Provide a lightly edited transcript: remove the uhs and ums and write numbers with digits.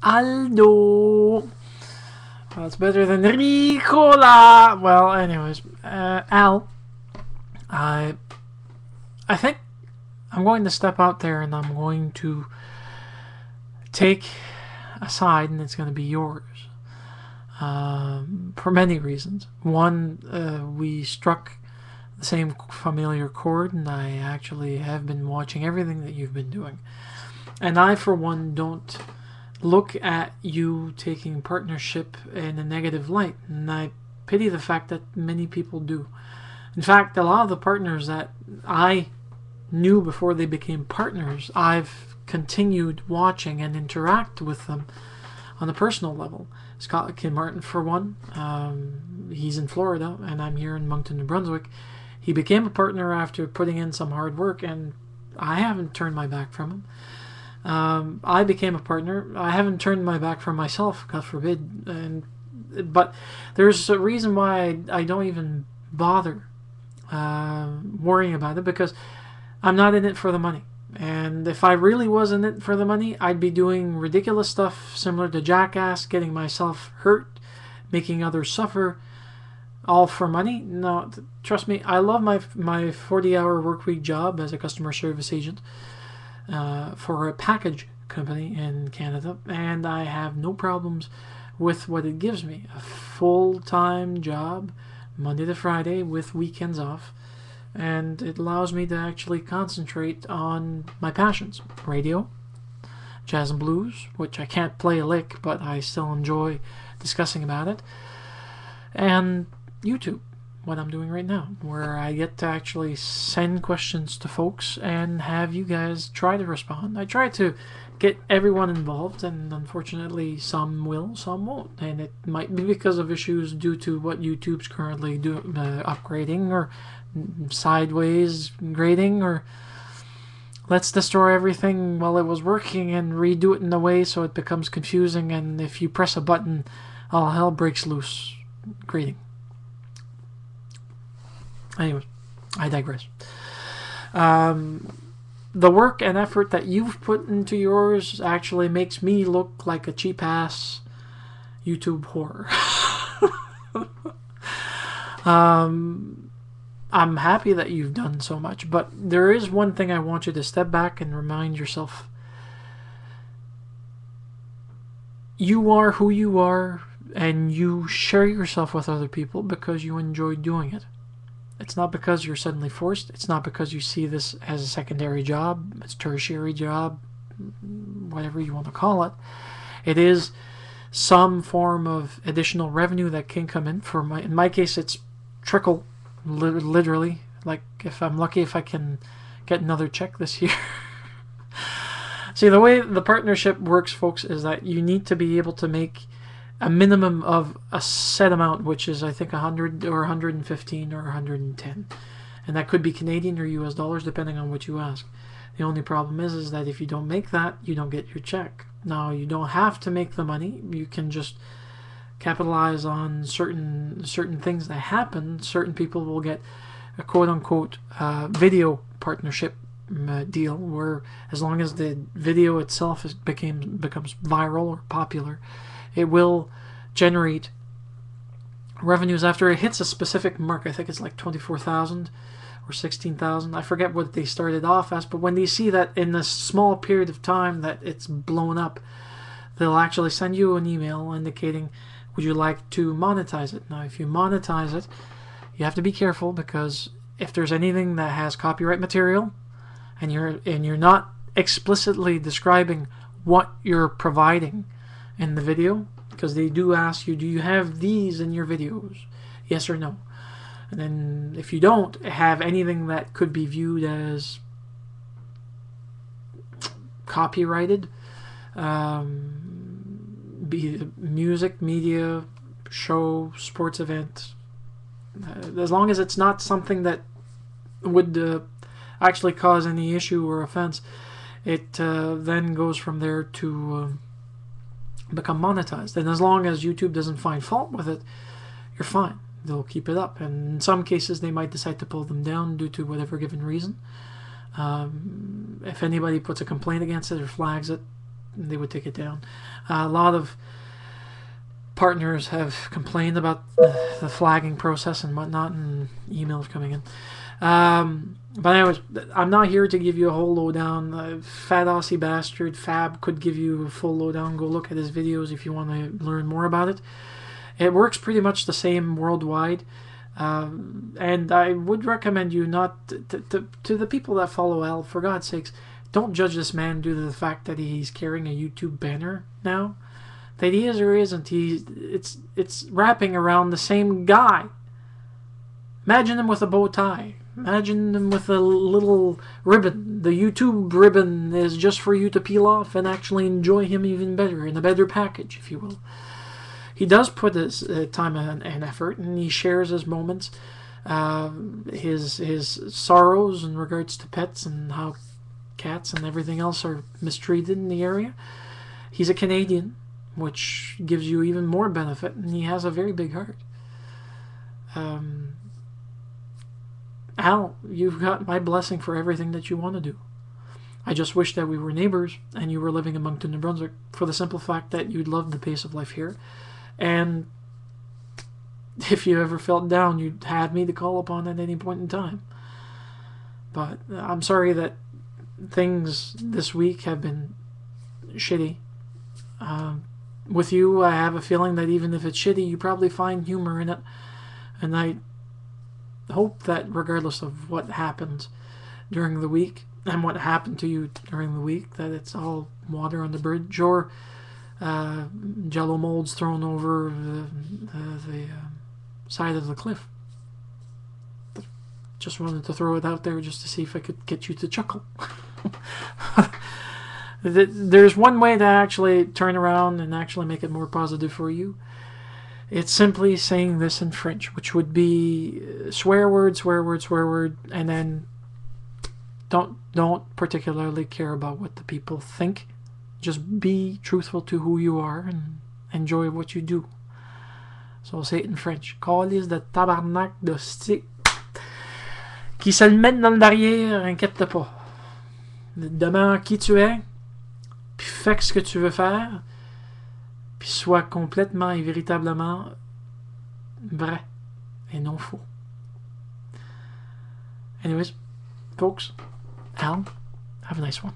Aldo. That's better than Ricola. Well, anyways, Al, I think I'm going to step out there and I'm going to take a side, and it's going to be yours. For many reasons. One, we struck the same familiar chord, and I actually have been watching everything that you've been doing. And I, for one, don't look at you taking partnership in a negative light, and I pity the fact that many people do. In fact, a lot of the partners that I knew before they became partners, I've continued watching and interact with them on a personal level. Scott Martin, for one, he's in Florida, and I'm here in Moncton, New Brunswick. He became a partner after putting in some hard work, and I haven't turned my back from him. I became a partner. I haven't turned my back from myself, God forbid. But there's a reason why I don't even bother worrying about it, because I'm not in it for the money. And if I really was in it for the money, I'd be doing ridiculous stuff similar to Jackass, getting myself hurt, making others suffer, all for money. No, trust me, I love my 40-hour workweek job as a customer service agent for a package company in Canada, and I have no problems with what it gives me. A full-time job, Monday to Friday, with weekends off. And it allows me to actually concentrate on my passions. Radio, jazz and blues, which I can't play a lick, but I still enjoy discussing about it. And YouTube, what I'm doing right now, where I get to actually send questions to folks and have you guys try to respond. I try to get everyone involved, and unfortunately some will, some won't. And it might be because of issues due to what YouTube's currently upgrading, or sideways grading, or let's destroy everything while it was working and redo it in a way so it becomes confusing, and if you press a button, all hell breaks loose grading. Anyways, I digress. The work and effort that you've put into yours actually makes me look like a cheap-ass YouTube whore. I'm happy that you've done so much, but there is one thing I want you to step back and remind yourself. You are who you are, and you share yourself with other people because you enjoy doing it. It's not because you're suddenly forced. It's not because you see this as a secondary job, a tertiary job, whatever you want to call it. It is some form of additional revenue that can come in. In my case, it's trickle. Literally, like, if I'm lucky, if I can get another check this year. See, the way the partnership works, folks, is that you need to be able to make a minimum of a set amount, which is, I think, 100 or 115 or 110, and that could be Canadian or US dollars depending on what you ask. The only problem is that if you don't make that, you don't get your check. Now, you don't have to make the money. You can just capitalize on certain things that happen. Certain people will get a quote-unquote video partnership deal, where as long as the video itself becomes viral or popular, it will generate revenues after it hits a specific mark. I think it's like 24,000 or 16,000. I forget what they started off as, but when they see that in a small period of time that it's blown up, they'll actually send you an email indicating, would you like to monetize it? Now, if you monetize it, you have to be careful, because if there's anything that has copyright material and you're not explicitly describing what you're providing in the video, because they do ask you, do you have these in your videos? Yes or no. And then if you don't have anything that could be viewed as copyrighted, be it music, media, show, sports event, as long as it's not something that would actually cause any issue or offense, it then goes from there to become monetized. And as long as YouTube doesn't find fault with it, you're fine. They'll keep it up. And in some cases, they might decide to pull them down due to whatever given reason. If anybody puts a complaint against it or flags it, they would take it down. A lot of partners have complained about the flagging process and whatnot, and emails coming in. But anyways, I'm not here to give you a whole lowdown. Fat Aussie Bastard Fab could give you a full lowdown. Go look at his videos if you want to learn more about it. It works pretty much the same worldwide. And I would recommend you not to the people that follow Al, for God's sakes, don't judge this man due to the fact that he's carrying a YouTube banner now. That he is or isn't, it's wrapping around the same guy. Imagine him with a bow tie. Imagine him with a little ribbon. The YouTube ribbon is just for you to peel off and actually enjoy him even better, in a better package, if you will. He does put his time and effort, and he shares his moments, his sorrows in regards to pets and how cats and everything else are mistreated in the area. He's a Canadian, which gives you even more benefit, and he has a very big heart. Al, you've got my blessing for everything that you want to do. I just wish that we were neighbors and you were living in Moncton, New Brunswick, for the simple fact that you'd love the pace of life here. And if you ever felt down, you'd have me to call upon at any point in time. But I'm sorry that things this week have been shitty. With you, I have a feeling that even if it's shitty, you probably find humor in it. And I hope that regardless of what happens during the week and what happened to you during the week, that it's all water on the bridge, or jello molds thrown over the side of the cliff. Just wanted to throw it out there just to see if I could get you to chuckle. There's one way to actually turn around and actually make it more positive for you. It's simply saying this in French, which would be swear word, swear word, swear word, and then don't particularly care about what the people think. Just be truthful to who you are and enjoy what you do. So I'll say it in French. Calice de tabarnak de stick. Qui se le mettent dans le derrière, inquiète pas. Demeure qui tu es, puis fais ce que tu veux faire, puis sois complètement et véritablement vrai et non faux. Anyways, folks, Al, have a nice one.